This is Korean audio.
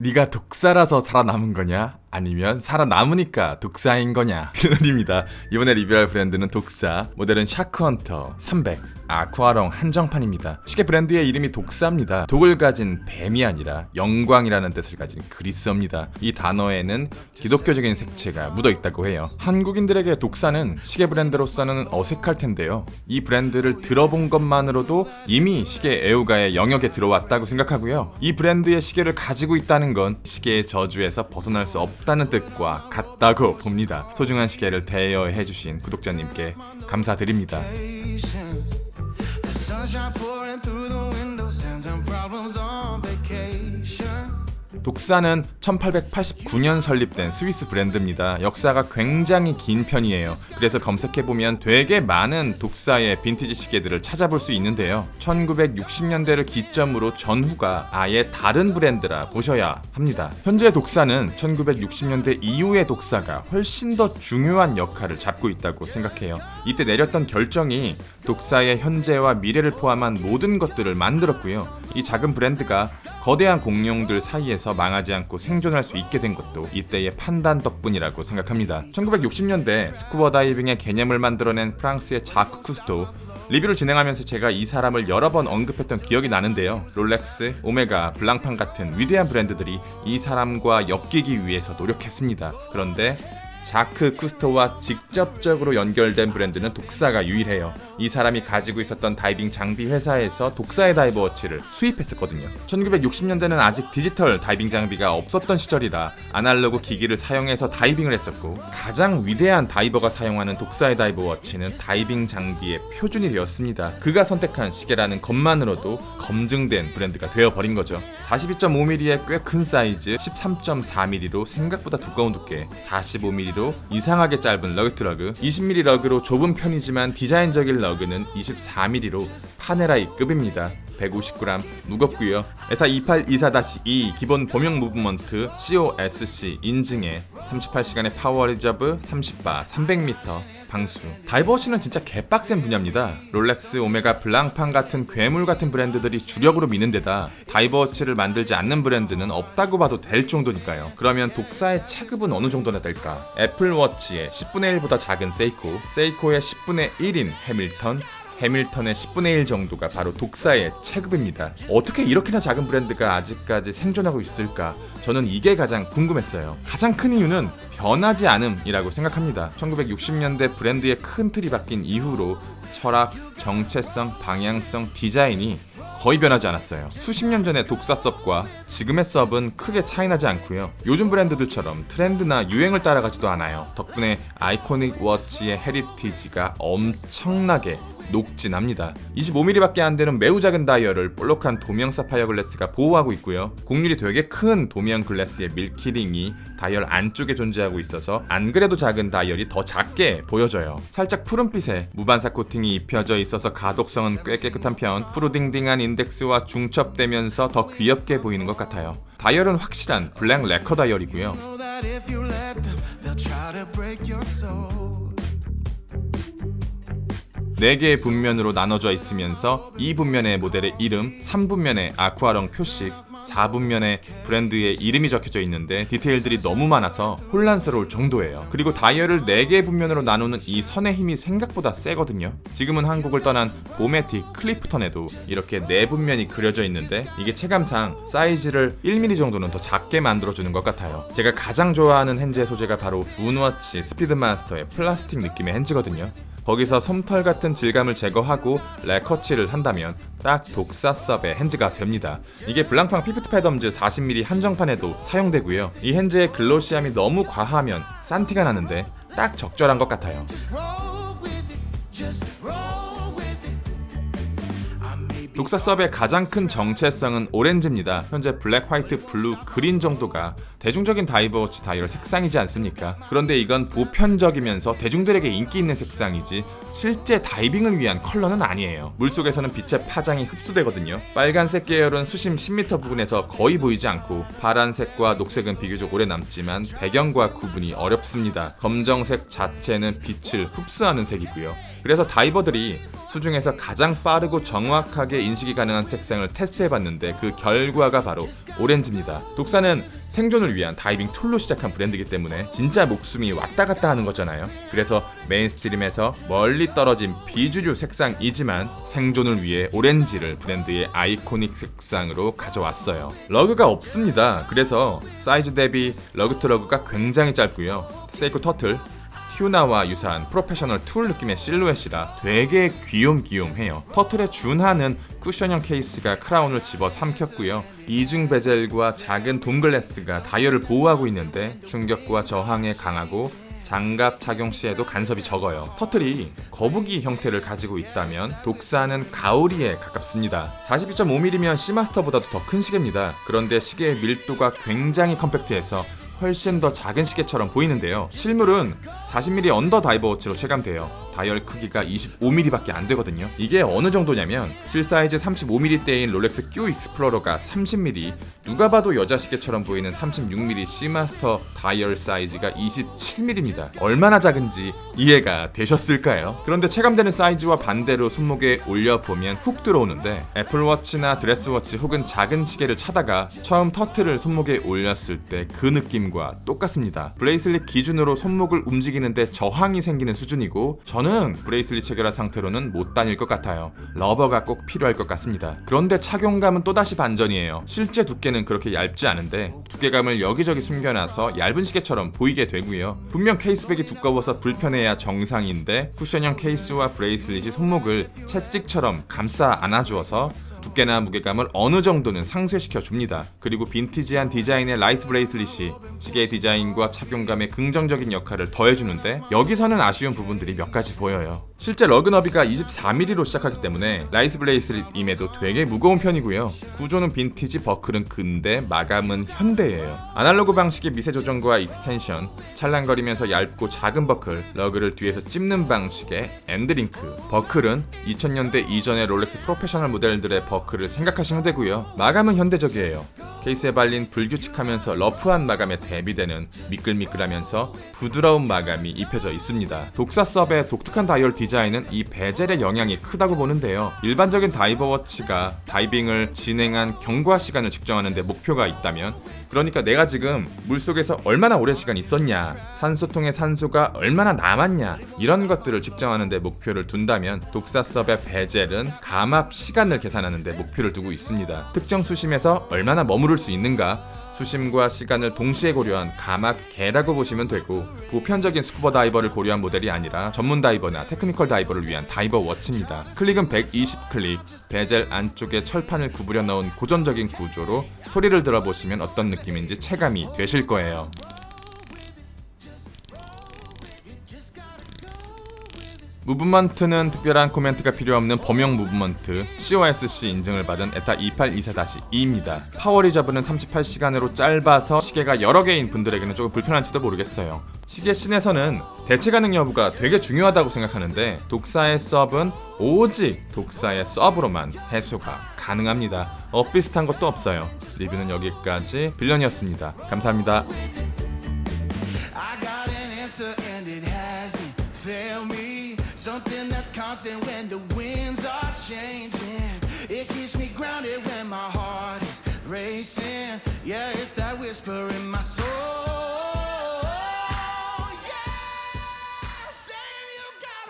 네가 독사라서 살아남은 거냐? 아니면 살아남으니까 독사인 거냐? 그놀입니다. 이번에 리뷰할 브랜드는 독사 모델은 샤크헌터 300 아쿠아롱 한정판입니다. 쉽게 브랜드의 이름이 독사입니다. 독을 가진 뱀이 아니라 영광이라는 뜻을 가진 그리스어입니다. 이 단어에는 기독교적인 색채가 묻어있다고 해요. 한국인들에게 독사는 시계 브랜드로서는 어색할 텐데요. 이 브랜드를 들어본 것만으로도 이미 시계 애호가의 영역에 들어왔다고 생각하고요. 이 브랜드의 시계를 가지고 있다는 건 시계의 저주에서 벗어날 수 없다는 뜻과 같다고 봅니다. 소중한 시계를 대여해주신 구독자님께 감사드립니다. 독사는 1889년 설립된 스위스 브랜드입니다. 역사가 굉장히 긴 편이에요. 그래서 검색해보면 되게 많은 독사의 빈티지 시계들을 찾아볼 수 있는데요. 1960년대를 기점으로 전후가 아예 다른 브랜드라 보셔야 합니다. 현재 독사는 1960년대 이후의 독사가 훨씬 더 중요한 역할을 잡고 있다고 생각해요. 이때 내렸던 결정이 독사의 현재와 미래를 포함한 모든 것들을 만들었고요. 이 작은 브랜드가 거대한 공룡들 사이에서 망하지 않고 생존할 수 있게 된 것도 이때의 판단 덕분이라고 생각합니다. 1960년대 스쿠버 다이빙의 개념을 만들어낸 프랑스의 자크 쿠스토, 리뷰를 진행하면서 제가 이 사람을 여러 번 언급했던 기억이 나는데요. 롤렉스, 오메가, 블랑팡 같은 위대한 브랜드들이 이 사람과 엮이기 위해서 노력했습니다. 그런데 자크 쿠스토와 직접적으로 연결된 브랜드는 독사가 유일해요. 이 사람이 가지고 있었던 다이빙 장비 회사에서 독사의 다이버워치를 수입했었거든요. 1960년대는 아직 디지털 다이빙 장비가 없었던 시절이라 아날로그 기기를 사용해서 다이빙을 했었고, 가장 위대한 다이버가 사용하는 독사의 다이버워치는 다이빙 장비의 표준이 되었습니다. 그가 선택한 시계라는 것만으로도 검증된 브랜드가 되어버린 거죠. 42.5mm의 꽤 큰 사이즈, 13.4mm로 생각보다 두꺼운 두께, 45mm로 이상하게 짧은 러그트 러그, 20mm 러그로 좁은 편이지만 디자인적인 러그는 24mm로 파네라이급입니다. 150g, 무겁고요. 에타 2824-2 기본 범용 무브먼트 COSC 인증에 38시간의 파워 리저브 30바 300m 방수. 다이버워치는 진짜 개빡센 분야입니다. 롤렉스, 오메가, 블랑팡 같은 괴물 같은 브랜드들이 주력으로 미는 데다 다이버워치를 만들지 않는 브랜드는 없다고 봐도 될 정도니까요. 그러면 독사의 체급은 어느 정도나 될까? 애플워치의 10분의 1보다 작은 세이코, 세이코의 10분의 1인 해밀턴, 해밀턴의 10분의 1 정도가 바로 독사의 체급입니다. 어떻게 이렇게나 작은 브랜드가 아직까지 생존하고 있을까? 저는 이게 가장 궁금했어요. 가장 큰 이유는 변하지 않음이라고 생각합니다. 1960년대 브랜드의 큰 틀이 바뀐 이후로 철학, 정체성, 방향성, 디자인이 거의 변하지 않았어요. 수십 년 전의 독사 섭과 지금의 섭은 크게 차이나지 않고요. 요즘 브랜드들처럼 트렌드나 유행을 따라가지도 않아요. 덕분에 아이코닉 워치의 헤리티지가 엄청나게 녹진합니다. 25mm밖에 안 되는 매우 작은 다이얼을 볼록한 도명 사파이어 글래스가 보호하고 있고요. 곡률이 되게 큰 도명 글래스의 밀키링이 다이얼 안쪽에 존재하고 있어서 안 그래도 작은 다이얼이 더 작게 보여져요. 살짝 푸른빛에 무반사 코팅이 입혀져 있어서 가독성은 꽤 깨끗한 편, 푸르딩딩한 인덱스와 중첩되면서 더 귀엽게 보이는 것 같아요. 다이얼은 확실한 블랙 레커 다이얼이고요. 4개의 분면으로 나눠져 있으면서 2분면의 모델의 이름, 3분면의 아쿠아롱 표식, 4분면에 브랜드의 이름이 적혀져 있는데 디테일들이 너무 많아서 혼란스러울 정도예요. 그리고 다이얼을 4개의 분면으로 나누는 이 선의 힘이 생각보다 세거든요. 지금은 한국을 떠난 보메틱 클리프턴에도 이렇게 4분면이 그려져 있는데 이게 체감상 사이즈를 1mm 정도는 더 작게 만들어주는 것 같아요. 제가 가장 좋아하는 핸즈의 소재가 바로 문워치 스피드마스터의 플라스틱 느낌의 핸즈거든요. 거기서 솜털 같은 질감을 제거하고 레커칠을 한다면 딱 독사 섭의 핸즈가 됩니다. 이게 블랑팡 피프트 패덤즈 40mm 한정판에도 사용되고요. 이 핸즈의 글로시함이 너무 과하면 싼티가 나는데 딱 적절한 것 같아요. 독사 섭의 가장 큰 정체성은 오렌지입니다. 현재 블랙, 화이트, 블루, 그린 정도가 대중적인 다이버워치 다이얼 색상이지 않습니까? 그런데 이건 보편적이면서 대중들에게 인기 있는 색상이지 실제 다이빙을 위한 컬러는 아니에요. 물속에서는 빛의 파장이 흡수되거든요. 빨간색 계열은 수심 10m 부근에서 거의 보이지 않고 파란색과 녹색은 비교적 오래 남지만 배경과 구분이 어렵습니다. 검정색 자체는 빛을 흡수하는 색이고요. 그래서 다이버들이 수중에서 가장 빠르고 정확하게 인식이 가능한 색상을 테스트해봤는데 그 결과가 바로 오렌지입니다. 독사는 생존을 위한 다이빙 툴로 시작한 브랜드이기 때문에 진짜 목숨이 왔다 갔다 하는 거잖아요. 그래서 메인스트림에서 멀리 떨어진 비주류 색상이지만 생존을 위해 오렌지를 브랜드의 아이코닉 색상으로 가져왔어요. 러그가 없습니다. 그래서 사이즈 대비 러그 투 러그가 굉장히 짧고요. 세이코 터틀 튜나와 유사한 프로페셔널 툴 느낌의 실루엣이라 되게 귀욤귀욤해요. 터틀에 준하는 쿠션형 케이스가 크라운을 집어 삼켰고요. 이중 베젤과 작은 돔글래스가 다이얼을 보호하고 있는데 충격과 저항에 강하고 장갑 착용 시에도 간섭이 적어요. 터틀이 거북이 형태를 가지고 있다면 독사는 가오리에 가깝습니다. 42.5mm면 시마스터보다도 더 큰 시계입니다. 그런데 시계의 밀도가 굉장히 컴팩트해서 훨씬 더 작은 시계처럼 보이는데요. 실물은 40mm 언더 다이버워치로 체감돼요. 다이얼 크기가 25mm밖에 안 되거든요. 이게 어느 정도냐면 실사이즈 35mm대인 롤렉스 Q 익스플로러가 30mm, 누가 봐도 여자 시계처럼 보이는 36mm 시마스터 다이얼 사이즈가 27mm입니다. 얼마나 작은지 이해가 되셨을까요? 그런데 체감되는 사이즈와 반대로 손목에 올려보면 훅 들어오는데 애플워치나 드레스워치 혹은 작은 시계를 차다가 처음 터틀을 손목에 올렸을 때 그 느낌과 똑같습니다. 브레이슬릿 기준으로 손목을 움직이는데 저항이 생기는 수준이고 저는 브레이슬릿 체결한 상태로는 못 다닐 것 같아요. 러버가 꼭 필요할 것 같습니다. 그런데 착용감은 또다시 반전이에요. 실제 두께는 그렇게 얇지 않은데 두께감을 여기저기 숨겨놔서 얇은 시계처럼 보이게 되고요. 분명 케이스백이 두꺼워서 불편해야 정상인데 쿠션형 케이스와 브레이슬릿이 손목을 채찍처럼 감싸 안아주어서 두께나 무게감을 어느 정도는 상쇄시켜 줍니다. 그리고 빈티지한 디자인의 라이스 브레이슬릿이 시계의 디자인과 착용감에 긍정적인 역할을 더해주는데 여기서는 아쉬운 부분들이 몇 가지 보여요. 실제 러그 너비가 24mm로 시작하기 때문에 라이스 브레이슬릿임에도 되게 무거운 편이고요. 구조는 빈티지, 버클은 근대, 마감은 현대예요. 아날로그 방식의 미세 조정과 익스텐션, 찰랑거리면서 얇고 작은 버클, 러그를 뒤에서 찝는 방식의 엔드링크, 버클은 2000년대 이전의 롤렉스 프로페셔널 모델들의 버클을 생각하시면 되고요. 마감은 현대적이에요. 케이스에 발린 불규칙하면서 러프한 마감에 대비되는 미끌미끌하면서 부드러운 마감이 입혀져 있습니다. 독사 서브의 독특한 다이얼 디자인은 이 베젤의 영향이 크다고 보는데요. 일반적인 다이버워치가 다이빙을 진행한 경과 시간을 측정하는 데 목표가 있다면, 그러니까 내가 지금 물속에서 얼마나 오랜 시간 있었냐, 산소통의 산소가 얼마나 남았냐, 이런 것들을 측정하는 데 목표를 둔다면 독사 서브의 베젤은 감압 시간을 계산하는 데 목표를 두고 있습니다. 특정 수심에서 얼마나 머무를 수 있는가, 수심과 시간을 동시에 고려한 감압계라고 보시면 되고, 보편적인 스쿠버 다이버를 고려한 모델이 아니라 전문 다이버나 테크니컬 다이버를 위한 다이버 워치입니다. 클릭은 120클릭, 베젤 안쪽에 철판을 구부려 넣은 고전적인 구조로 소리를 들어보시면 어떤 느낌인지 체감이 되실 거예요. 무브먼트는 특별한 코멘트가 필요 없는 범용 무브먼트, COSC 인증을 받은 에타 2824-2입니다. 파워 리저브는 38시간으로 짧아서 시계가 여러 개인 분들에게는 조금 불편할지도 모르겠어요. 시계 씬에서는 대체 가능 여부가 되게 중요하다고 생각하는데 독사의 서브는 오직 독사의 서브로만 해소가 가능합니다. 비슷한 것도 없어요. 리뷰는 여기까지. 빌런이었습니다. 감사합니다. Something that's constant when the winds are changing. It keeps me grounded when my heart is racing. Yeah, it's that whisper in my soul.